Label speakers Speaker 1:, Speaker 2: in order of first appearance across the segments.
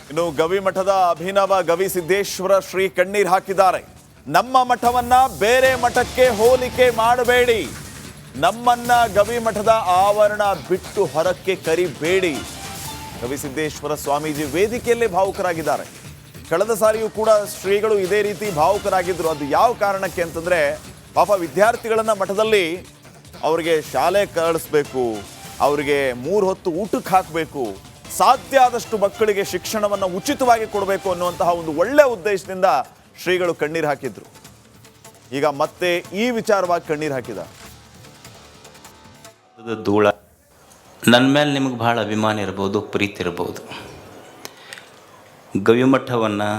Speaker 1: ಇನ್ನು ಗವಿಮಠದ ಅಭಿನವ ಗವಿಸಿದ್ದೇಶ್ವರ ಶ್ರೀ ಕಣ್ಣೀರ್ ಹಾಕಿದ್ದಾರೆ. ನಮ್ಮ ಮಠವನ್ನ ಬೇರೆ ಮಠಕ್ಕೆ ಹೋಲಿಕೆ ಮಾಡಬೇಡಿ, ನಮ್ಮನ್ನ ಗವಿಮಠದ ಆವರಣ ಬಿಟ್ಟು ಹೊರಕ್ಕೆ ಕರಿಬೇಡಿ. ಗವಿಸಿದ್ದೇಶ್ವರ ಸ್ವಾಮೀಜಿ ವೇದಿಕೆಯಲ್ಲೇ ಭಾವುಕರಾಗಿದ್ದಾರೆ. ಕಳೆದ ಸಾರಿಯೂ ಕೂಡ ಶ್ರೀಗಳು ಇದೇ ರೀತಿ ಭಾವುಕರಾಗಿದ್ರು. ಅದು ಯಾವ ಕಾರಣಕ್ಕೆ ಅಂತಂದ್ರೆ, ಪಾಪ ವಿದ್ಯಾರ್ಥಿಗಳನ್ನ ಮಠದಲ್ಲಿ ಅವರಿಗೆ ಶಾಲೆ ಕಳಿಸ್ಬೇಕು, ಅವರಿಗೆ 3 ಹೊತ್ತು ಊಟಕ್ಕೆ ಹಾಕಬೇಕು, ಸಾಧ್ಯ ಆದಷ್ಟು ಮಕ್ಕಳಿಗೆ ಶಿಕ್ಷಣವನ್ನು ಉಚಿತವಾಗಿ ಕೊಡಬೇಕು ಅನ್ನುವಂತಹ ಒಂದು ಒಳ್ಳೆ ಉದ್ದೇಶದಿಂದ ಶ್ರೀಗಳು ಕಣ್ಣೀರು ಹಾಕಿದ್ರು. ಈಗ ಮತ್ತೆ ಈ ವಿಚಾರವಾಗಿ ಕಣ್ಣೀರು ಹಾಕಿದ್ದಾರೆ.
Speaker 2: ಧೂಳ ನನ್ನ ಮೇಲೆ ನಿಮಗೆ ಭಾಳ ಅಭಿಮಾನ ಇರ್ಬೋದು, ಪ್ರೀತಿ ಇರ್ಬೋದು. ಗವಿಮಠವನ್ನು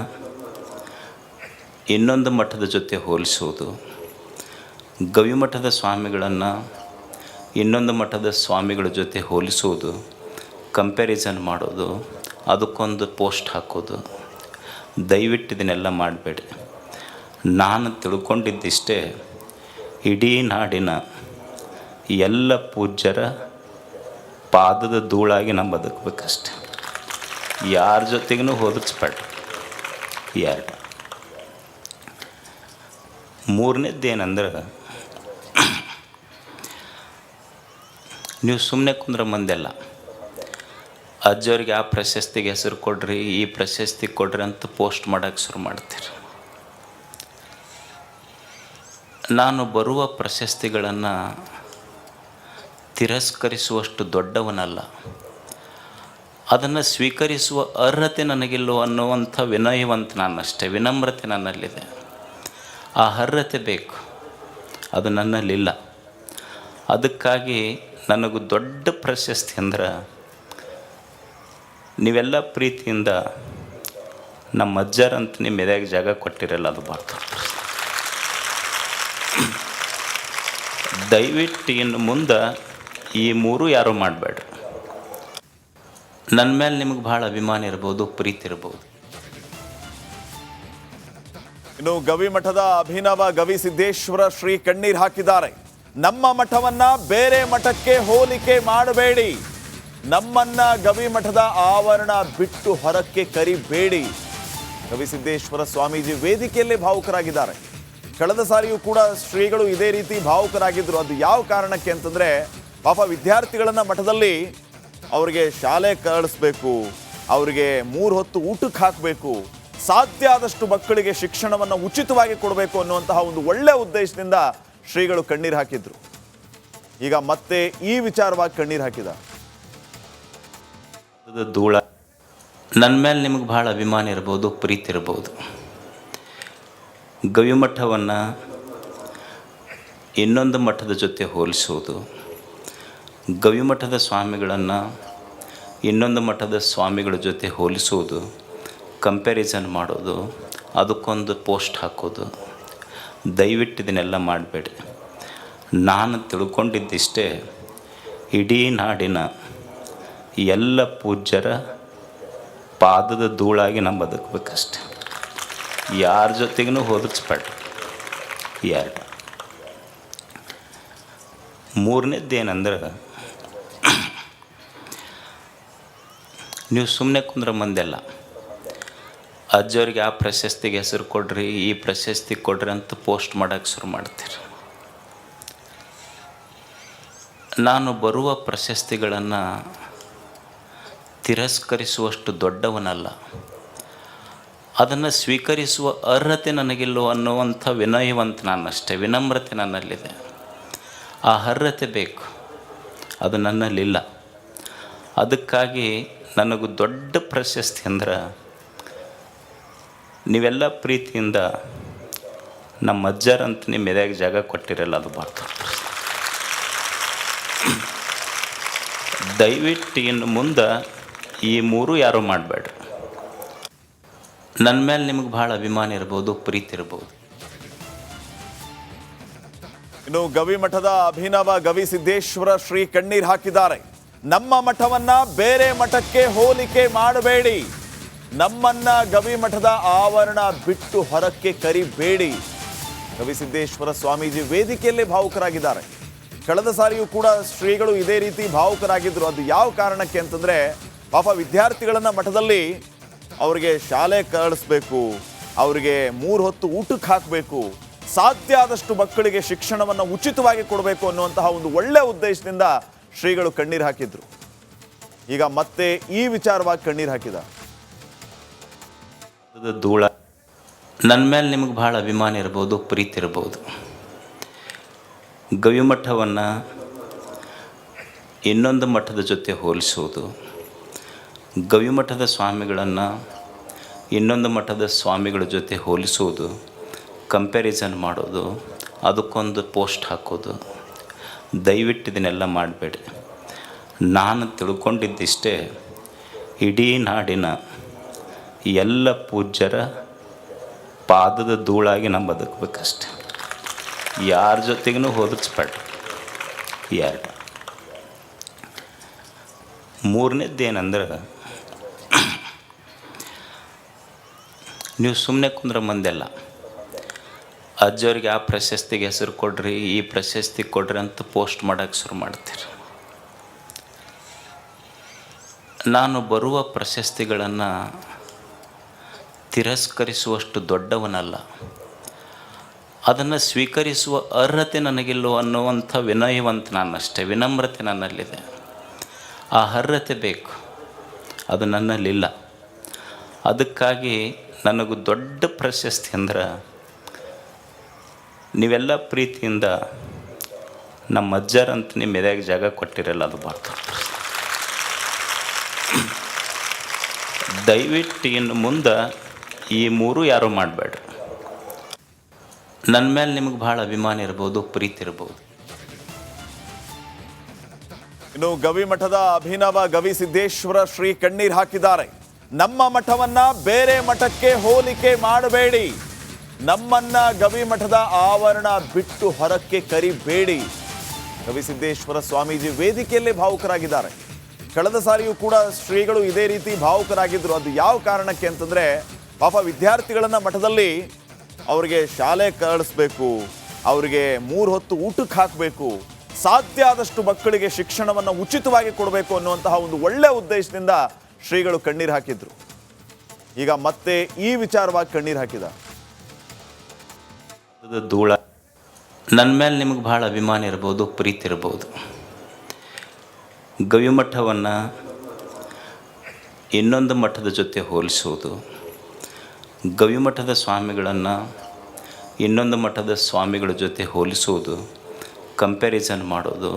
Speaker 2: ಇನ್ನೊಂದು ಮಠದ ಜೊತೆ ಹೋಲಿಸೋದು, ಗವಿಮಠದ ಸ್ವಾಮಿಗಳನ್ನು ಇನ್ನೊಂದು ಮಠದ ಸ್ವಾಮಿಗಳ ಜೊತೆ ಹೋಲಿಸೋದು, ಕಂಪ್ಯಾರಿಸನ್ ಮಾಡೋದು, ಅದಕ್ಕೊಂದು ಪೋಸ್ಟ್ ಹಾಕೋದು, ದಯವಿಟ್ಟು ಇದನ್ನೆಲ್ಲ ಮಾಡಬೇಡಿ. ನಾನು ತಿಳ್ಕೊಂಡಿದ್ದಿಷ್ಟೇ, ಇಡೀ ನಾಡಿನ ಎಲ್ಲ ಪೂಜ್ಯರ ಪಾದದ ಧೂಳಾಗಿ ನಾವು ಬದುಕಬೇಕಷ್ಟೆ. ಯಾರ ಜೊತೆಗೂ ಹೋಲಿಸ್ಬೇಡ. ಎರಡು ಮೂರನೇದ್ದೇನೆಂದ್ರೆ, ನೀವು ಸುಮ್ಮನೆ ಕುಂದ್ರೆ ಮಂದೆಲ್ಲ ಅಜ್ಜವ್ರಿಗೆ ಆ ಪ್ರಶಸ್ತಿಗೆ ಹೆಸರು ಕೊಡ್ರಿ, ಈ ಪ್ರಶಸ್ತಿ ಕೊಡ್ರಿ ಅಂತ ಪೋಸ್ಟ್ ಮಾಡೋಕ್ಕೆ ಶುರು ಮಾಡ್ತೀರಿ. ನಾನು ಬರುವ ಪ್ರಶಸ್ತಿಗಳನ್ನು ತಿರಸ್ಕರಿಸುವಷ್ಟು ದೊಡ್ಡವನಲ್ಲ, ಅದನ್ನು ಸ್ವೀಕರಿಸುವ ಅರ್ಹತೆ ನನಗಿಲ್ಲೋ ಅನ್ನುವಂಥ ವಿನಯವಂತ ನಾನಷ್ಟೇ, ವಿನಮ್ರತೆ ನನ್ನಲ್ಲಿದೆ. ಆ ಅರ್ಹತೆ ಬೇಕು, ಅದು ನನ್ನಲ್ಲಿಲ್ಲ. ಅದಕ್ಕಾಗಿ ನನಗೂ ದೊಡ್ಡ ಪ್ರಶಸ್ತಿ ಅಂದ್ರೆ, ನೀವೆಲ್ಲ ಪ್ರೀತಿಯಿಂದ ನಮ್ಮ ಅಜ್ಜರಂತ ನಿಮ್ಮ ಎದೆಗೆ ಜಾಗ ಕೊಟ್ಟಿರಲ್ಲ, ಅದು ಭಾಳ ದೊಡ್ಡ ಪ್ರಶಸ್ತಿ. ದಯವಿಟ್ಟು ಇನ್ನು ಮುಂದೆ ಈ ಮೂರು ಯಾರೂ ಮಾಡಬೇಡ್ರಿ. ನನ್ನ ಮೇಲೆ ನಿಮಗೆ ಭಾಳ ಅಭಿಮಾನ ಇರ್ಬೋದು, ಪ್ರೀತಿ ಇರ್ಬೋದು.
Speaker 1: ಇನ್ನು ಗವಿಮಠದ ಅಭಿನವ ಗವಿಸಿದ್ದೇಶ್ವರ ಶ್ರೀ ಕಣ್ಣೀರ್ ಹಾಕಿದ್ದಾರೆ. ನಮ್ಮ ಮಠವನ್ನ ಬೇರೆ ಮಠಕ್ಕೆ ಹೋಲಿಕೆ ಮಾಡಬೇಡಿ, ನಮ್ಮನ್ನ ಗವಿಮಠದ ಆವರಣ ಬಿಟ್ಟು ಹೊರಕ್ಕೆ ಕರಿಬೇಡಿ. ಗವಿಸಿದ್ದೇಶ್ವರ ಸ್ವಾಮೀಜಿ ವೇದಿಕೆಯಲ್ಲೇ ಭಾವುಕರಾಗಿದ್ದಾರೆ. ಕಳೆದ ಸಾರಿಯೂ ಕೂಡ ಶ್ರೀಗಳು ಇದೇ ರೀತಿ ಭಾವುಕರಾಗಿದ್ರು. ಅದು ಯಾವ ಕಾರಣಕ್ಕೆ ಅಂತಂದ್ರೆ, ಪಾಪ ವಿದ್ಯಾರ್ಥಿಗಳನ್ನ ಮಠದಲ್ಲಿ ಅವರಿಗೆ ಶಾಲೆ ಕಳಿಸ್ಬೇಕು, ಅವರಿಗೆ 3 ಹೊತ್ತು ಊಟಕ್ಕೆ ಹಾಕಬೇಕು, ಸಾಧ್ಯ ಆದಷ್ಟು ಮಕ್ಕಳಿಗೆ ಶಿಕ್ಷಣವನ್ನು ಉಚಿತವಾಗಿ ಕೊಡಬೇಕು ಅನ್ನುವಂತಹ ಒಂದು ಒಳ್ಳೆ ಉದ್ದೇಶದಿಂದ ಶ್ರೀಗಳು ಕಣ್ಣೀರು ಹಾಕಿದ್ರು. ಈಗ ಮತ್ತೆ ಈ ವಿಚಾರವಾಗಿ ಕಣ್ಣೀರು ಹಾಕಿದ್ದಾರೆ.
Speaker 2: ಧೂಳ ನನ್ನ ಮೇಲೆ ನಿಮಗೆ ಭಾಳ ಅಭಿಮಾನ ಇರ್ಬೋದು, ಪ್ರೀತಿ ಇರ್ಬೋದು. ಗವಿಮಠವನ್ನು ಇನ್ನೊಂದು ಮಠದ ಜೊತೆ ಹೋಲಿಸೋದು, ಗವಿಮಠದ ಸ್ವಾಮಿಗಳನ್ನು ಇನ್ನೊಂದು ಮಠದ ಸ್ವಾಮಿಗಳ ಜೊತೆ ಹೋಲಿಸೋದು, ಕಂಪ್ಯಾರಿಸನ್ ಮಾಡೋದು, ಅದಕ್ಕೊಂದು ಪೋಸ್ಟ್ ಹಾಕೋದು, ದಯವಿಟ್ಟು ಇದನ್ನೆಲ್ಲ ಮಾಡಬೇಡಿ. ನಾನು ತಿಳ್ಕೊಂಡಿದ್ದಿಷ್ಟೇ, ಇಡೀ ನಾಡಿನ ಎಲ್ಲ ಪೂಜ್ಯರ ಪಾದದ ಧೂಳಾಗಿ ನಾವು ಬದುಕಬೇಕಷ್ಟೆ. ಯಾರ ಜೊತೆಗೂ ಹೋಲಿಸ್ಬೇಡ. ಎರಡು ಮೂರನೇದ್ದೇನೆಂದ್ರೆ, ನೀವು ಸುಮ್ಮನೆ ಕುಂದ್ರೆ ಮಂದೆಲ್ಲ ಅಜ್ಜವ್ರಿಗೆ ಆ ಪ್ರಶಸ್ತಿಗೆ ಹೆಸರು ಕೊಡ್ರಿ, ಈ ಪ್ರಶಸ್ತಿ ಕೊಡ್ರಿ ಅಂತ ಪೋಸ್ಟ್ ಮಾಡೋಕ್ಕೆ ಶುರು ಮಾಡ್ತೀರಿ. ನಾನು ಬರುವ ಪ್ರಶಸ್ತಿಗಳನ್ನು ತಿರಸ್ಕರಿಸುವಷ್ಟು ದೊಡ್ಡವನಲ್ಲ, ಅದನ್ನು ಸ್ವೀಕರಿಸುವ ಅರ್ಹತೆ ನನಗಿಲ್ಲೋ ಅನ್ನುವಂಥ ವಿನಯವಂತ ನಾನಷ್ಟೇ, ವಿನಮ್ರತೆ ನನ್ನಲ್ಲಿದೆ. ಆ ಅರ್ಹತೆ ಬೇಕು, ಅದು ನನ್ನಲ್ಲಿಲ್ಲ. ಅದಕ್ಕಾಗಿ ನನಗೂ ದೊಡ್ಡ ಪ್ರಶಸ್ತಿ ಅಂದ್ರೆ, ನೀವೆಲ್ಲ ಪ್ರೀತಿಯಿಂದ ನಮ್ಮ ಅಜ್ಜರಂತ ನಿಮ್ಮ ಎದೆಗೆ ಜಾಗ ಕೊಟ್ಟಿರಲ್ಲ, ಅದು ಭಾಳ ದೊಡ್ಡ ಪ್ರಶಸ್ತಿ. ದಯವಿಟ್ಟು ಇನ್ನು ಮುಂದೆ ಈ ಮೂರು ಯಾರೂ ಮಾಡಬೇಡ್ರಿ. ನನ್ನ ಮೇಲೆ ನಿಮಗೆ ಭಾಳ ಅಭಿಮಾನ ಇರ್ಬೋದು, ಪ್ರೀತಿ ಇರ್ಬೋದು.
Speaker 1: ಇನ್ನು ಗವಿಮಠದ ಅಭಿನವ ಗವಿಸಿದ್ದೇಶ್ವರ ಶ್ರೀ ಕಣ್ಣೀರ್ ಹಾಕಿದ್ದಾರೆ. ನಮ್ಮ ಮಠವನ್ನ ಬೇರೆ ಮಠಕ್ಕೆ ಹೋಲಿಕೆ ಮಾಡಬೇಡಿ, ನಮ್ಮನ್ನ ಗವಿಮಠದ ಆವರಣ ಬಿಟ್ಟು ಹೊರಕ್ಕೆ ಕರಿಬೇಡಿ. ಗವಿಸಿದ್ದೇಶ್ವರ ಸ್ವಾಮೀಜಿ ವೇದಿಕೆಯಲ್ಲೇ ಭಾವುಕರಾಗಿದ್ದಾರೆ. ಕಳೆದ ಸಾರಿಯೂ ಕೂಡ ಶ್ರೀಗಳು ಇದೇ ರೀತಿ ಭಾವುಕರಾಗಿದ್ರು. ಅದು ಯಾವ ಕಾರಣಕ್ಕೆ ಅಂತಂದ್ರೆ, ಪಾಪ ವಿದ್ಯಾರ್ಥಿಗಳನ್ನ ಮಠದಲ್ಲಿ ಅವ್ರಿಗೆ ಶಾಲೆ ಕಳಿಸ್ಬೇಕು, ಅವರಿಗೆ 3 ಹೊತ್ತು ಊಟಕ್ಕೆ ಹಾಕಬೇಕು, ಸಾಧ್ಯ ಆದಷ್ಟು ಮಕ್ಕಳಿಗೆ ಶಿಕ್ಷಣವನ್ನು ಉಚಿತವಾಗಿ ಕೊಡಬೇಕು ಅನ್ನುವಂತಹ ಒಂದು ಒಳ್ಳೆ ಉದ್ದೇಶದಿಂದ ಶ್ರೀಗಳು ಕಣ್ಣೀರು ಹಾಕಿದ್ರು. ಈಗ ಮತ್ತೆ ಈ ವಿಚಾರವಾಗಿ ಕಣ್ಣೀರು ಹಾಕಿದ
Speaker 2: ಧೂಳ. ನನ್ನ ಮೇಲೆ ನಿಮಗೆ ಭಾಳ ಅಭಿಮಾನ ಇರ್ಬೋದು, ಪ್ರೀತಿ ಇರ್ಬೋದು. ಗವಿಮಠವನ್ನು ಇನ್ನೊಂದು ಮಠದ ಜೊತೆ ಹೋಲಿಸುವುದು, ಗವಿಮಠದ ಸ್ವಾಮಿಗಳನ್ನು ಇನ್ನೊಂದು ಮಠದ ಸ್ವಾಮಿಗಳ ಜೊತೆ ಹೋಲಿಸುವುದು, ಕಂಪ್ಯಾರಿಸನ್ ಮಾಡೋದು, ಅದಕ್ಕೊಂದು ಪೋಸ್ಟ್ ಹಾಕೋದು, ದಯವಿಟ್ಟು ಇದನ್ನೆಲ್ಲ ಮಾಡಬೇಡಿ. ನಾನು ತಿಳ್ಕೊಂಡಿದ್ದಿಷ್ಟೇ, ಇಡೀ ನಾಡಿನ ಎಲ್ಲ ಪೂಜ್ಯರ ಪಾದದ ಧೂಳಾಗಿ ನಾವು ಬದುಕಬೇಕಷ್ಟೆ. ಯಾರ ಜೊತೆಗೂ ಹೋಲಿಸ್ಬೇಡ. ಎರಡು ಮೂರನೇದ್ದೇನೆಂದ್ರೆ, ನೀವು ಸುಮ್ಮನೆ ಕುಂದ್ರೆ ಮಂದೆಲ್ಲ ಅಜ್ಜವ್ರಿಗೆ ಆ ಪ್ರಶಸ್ತಿಗೆ ಹೆಸರು ಕೊಡ್ರಿ, ಈ ಪ್ರಶಸ್ತಿ ಕೊಡ್ರಿ ಅಂತ ಪೋಸ್ಟ್ ಮಾಡೋಕ್ಕೆ ಶುರು ಮಾಡ್ತೀರಿ. ನಾನು ಬರುವ ಪ್ರಶಸ್ತಿಗಳನ್ನು ತಿರಸ್ಕರಿಸುವಷ್ಟು ದೊಡ್ಡವನಲ್ಲ, ಅದನ್ನು ಸ್ವೀಕರಿಸುವ ಅರ್ಹತೆ ನನಗಿಲ್ಲೋ ಅನ್ನುವಂಥ ವಿನಯವಂತ ನಾನಷ್ಟೇ, ವಿನಮ್ರತೆ ನನ್ನಲ್ಲಿದೆ. ಆ ಅರ್ಹತೆ ಬೇಕು, ಅದು ನನ್ನಲ್ಲಿಲ್ಲ. ಅದಕ್ಕಾಗಿ ನನಗೂ ದೊಡ್ಡ ಪ್ರಶಸ್ತಿ ಅಂದ್ರೆ, ನೀವೆಲ್ಲ ಪ್ರೀತಿಯಿಂದ ನಮ್ಮ ಅಜ್ಜರಂತ ನಿಮ್ಮ ಎದೆಗೆ ಜಾಗ ಕೊಟ್ಟಿರಲ್ಲ, ಅದು ಭಾಳ ದಯವಿಟ್ಟು ಇನ್ನು ಮುಂದೆ ಈ ಮೂರು ಯಾರೂ ಮಾಡಬೇಡ್ರಿ. ನನ್ನ ಮೇಲೆ ನಿಮಗೆ ಭಾಳ ಅಭಿಮಾನ ಇರ್ಬೋದು, ಪ್ರೀತಿ ಇರ್ಬೋದು.
Speaker 1: ಇನ್ನು ಗವಿಮಠದ ಅಭಿನವ ಗವಿಸಿದ್ದೇಶ್ವರ ಶ್ರೀ ಕಣ್ಣೀರು ಹಾಕಿದ್ದಾರೆ. ನಮ್ಮ ಮಠವನ್ನ ಬೇರೆ ಮಠಕ್ಕೆ ಹೋಲಿಕೆ ಮಾಡಬೇಡಿ, ನಮ್ಮನ್ನ ಗವಿಮಠದ ಆವರಣ ಬಿಟ್ಟು ಹೊರಕ್ಕೆ ಕರಿಬೇಡಿ. ಗವಿಸಿದ್ದೇಶ್ವರ ಸ್ವಾಮೀಜಿ ವೇದಿಕೆಯಲ್ಲೇ ಭಾವುಕರಾಗಿದ್ದಾರೆ. ಕಳೆದ ಸಾರಿಯೂ ಕೂಡ ಶ್ರೀಗಳು ಇದೇ ರೀತಿ ಭಾವುಕರಾಗಿದ್ದರು. ಅದು ಯಾವ ಕಾರಣಕ್ಕೆ ಅಂತಂದ್ರೆ, ಪಾಪ ವಿದ್ಯಾರ್ಥಿಗಳನ್ನ ಮಠದಲ್ಲಿ ಅವರಿಗೆ ಶಾಲೆ ಕಳಿಸ್ಬೇಕು, ಅವರಿಗೆ 3 ಹೊತ್ತು ಊಟಕ್ಕೆ ಹಾಕಬೇಕು, ಸಾಧ್ಯ ಆದಷ್ಟು ಮಕ್ಕಳಿಗೆ ಶಿಕ್ಷಣವನ್ನು ಉಚಿತವಾಗಿ ಕೊಡಬೇಕು ಅನ್ನುವಂತಹ ಒಂದು ಒಳ್ಳೆ ಉದ್ದೇಶದಿಂದ ಶ್ರೀಗಳು ಕಣ್ಣೀರು ಹಾಕಿದ್ರು. ಈಗ ಮತ್ತೆ ಈ ವಿಚಾರವಾಗಿ ಕಣ್ಣೀರು ಹಾಕಿದ
Speaker 2: ಧೂಳ. ನನ್ನ ಮೇಲೆ ನಿಮಗೆ ಭಾಳ ಅಭಿಮಾನ ಇರ್ಬೋದು, ಪ್ರೀತಿ ಇರ್ಬೋದು. ಗವಿಮಠವನ್ನು ಇನ್ನೊಂದು ಮಠದ ಜೊತೆ ಹೋಲಿಸುವುದು, ಗವಿಮಠದ ಸ್ವಾಮಿಗಳನ್ನು ಇನ್ನೊಂದು ಮಠದ ಸ್ವಾಮಿಗಳ ಜೊತೆ ಹೋಲಿಸುವುದು, ಕಂಪ್ಯಾರಿಸನ್ ಮಾಡೋದು,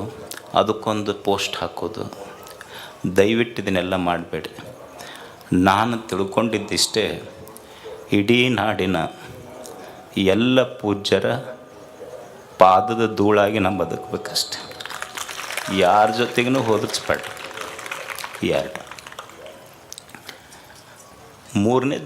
Speaker 2: ಅದಕ್ಕೊಂದು ಪೋಸ್ಟ್ ಹಾಕೋದು, ದಯವಿಟ್ಟು ಇದನ್ನೆಲ್ಲ ಮಾಡಬೇಡಿ. ನಾನು ತಿಳ್ಕೊಂಡಿದ್ದಿಷ್ಟೇ, ಇಡೀ ನಾಡಿನ ಎಲ್ಲ ಪೂಜ್ಯರ ಪಾದದ ಧೂಳಾಗಿ ನಾವು ಬದುಕಬೇಕಷ್ಟೆ. ಯಾರ ಜೊತೆಗೂ ಹೋಲಿಸ್ಬೇಡ. ಎರಡು ಮೂರನೇ